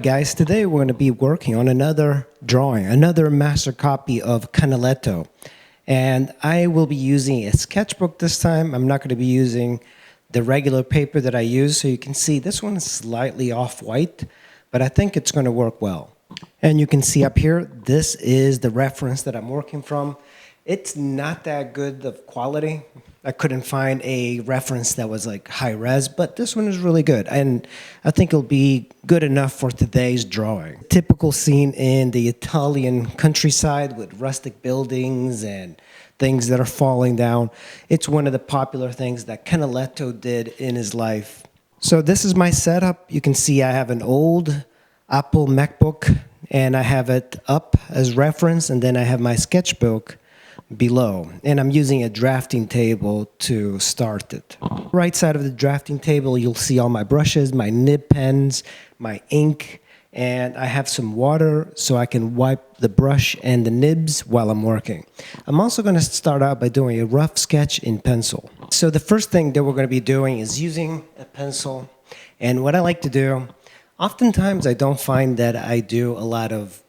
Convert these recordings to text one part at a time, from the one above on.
guys, today we're going to be working on another drawing, another master copy of Canaleto. And I will be using a sketchbook this time. I'm not going to be using the regular paper that I use. So you can see this one is slightly off-white, but I think it's going to work well. And you can see up here, this is the reference that I'm working from. It's not that good of quality. I couldn't find a reference that was like high res, but this one is really good. And I think it'll be good enough for today's drawing. Typical scene in the Italian countryside with rustic buildings and things that are falling down. It's one of the popular things that Canaleto did in his life. So this is my setup. You can see I have an old Apple MacBook and I have it up as reference, and then I have my sketchbook below, and I'm using a drafting table to start it. Right side of the drafting table, you'll see all my brushes, my nib pens, my ink, and I have some water so I can wipe the brush and the nibs while I'm working. I'm also going to start out by doing a rough sketch in pencil. So the first thing that we're going to be doing is using a pencil, and what I like to do, oftentimes I don't find that I do a lot of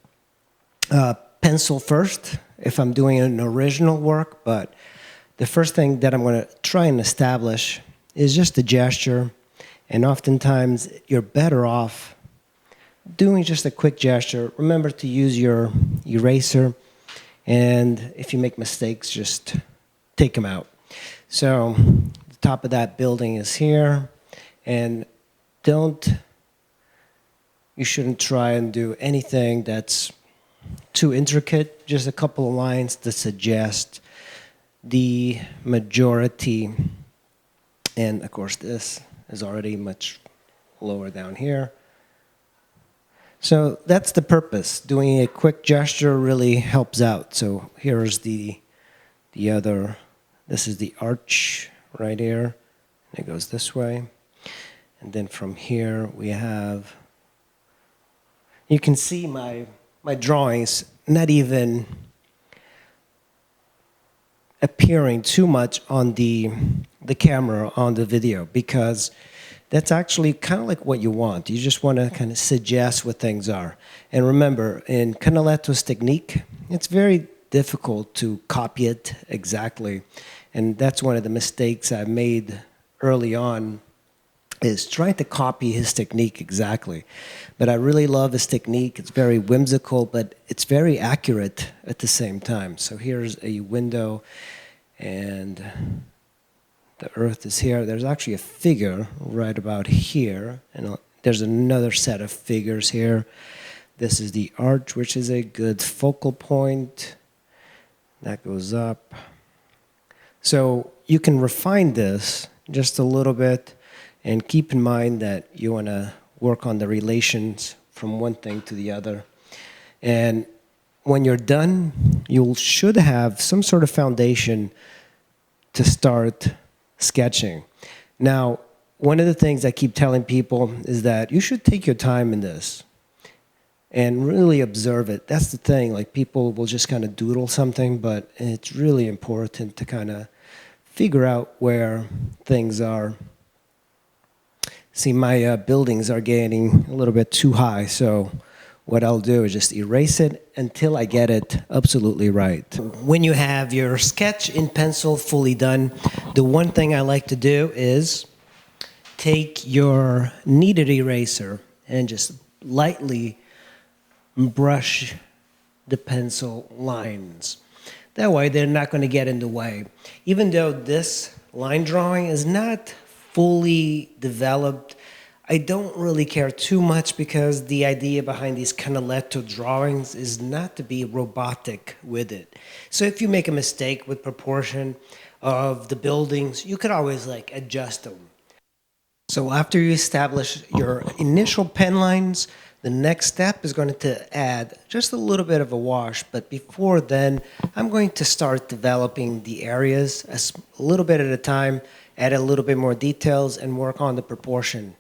pencil first if I'm doing an original work, but the first thing that I'm going to try and establish is just a gesture, and oftentimes you're better off doing just a quick gesture. Remember to use your eraser, and if you make mistakes, just take them out. So the top of that building is here, and you shouldn't try and do anything that's too intricate, just a couple of lines to suggest the majority. And of course this is already much lower down here. So that's the purpose. Doing a quick gesture really helps out. So here's the other, this is the arch right here. It goes this way. And then from here we have, you can see my drawings not even appearing too much on the camera, on the video, because that's actually kind of like what you want. You just want to kind of suggest what things are. And remember, in Canaleto's technique, it's very difficult to copy it exactly. And that's one of the mistakes I made early on, is trying to copy his technique exactly. But I really love his technique. It's very whimsical, but it's very accurate at the same time. So here's a window, and the earth is here. There's actually a figure right about here, and there's another set of figures here. This is the arch, which is a good focal point. That goes up. So you can refine this just a little bit, and keep in mind that you want to work on the relations from one thing to the other. And when you're done, you should have some sort of foundation to start sketching. Now, one of the things I keep telling people is that you should take your time in this and really observe it. That's the thing, like people will just kind of doodle something, but it's really important to kind of figure out where things are. See, my buildings are getting a little bit too high, so what I'll do is just erase it until I get it absolutely right. When you have your sketch in pencil fully done, the one thing I like to do is take your kneaded eraser and just lightly brush the pencil lines. That way they're not going to get in the way. Even though this line drawing is not fully developed, I don't really care too much, because the idea behind these Canaleto drawings is not to be robotic with it. So if you make a mistake with proportion of the buildings, you could always like adjust them. So after you establish your initial pen lines, the next step is going to add just a little bit of a wash, but before then, I'm going to start developing the areas a little bit at a time, add a little bit more details, and work on the proportion.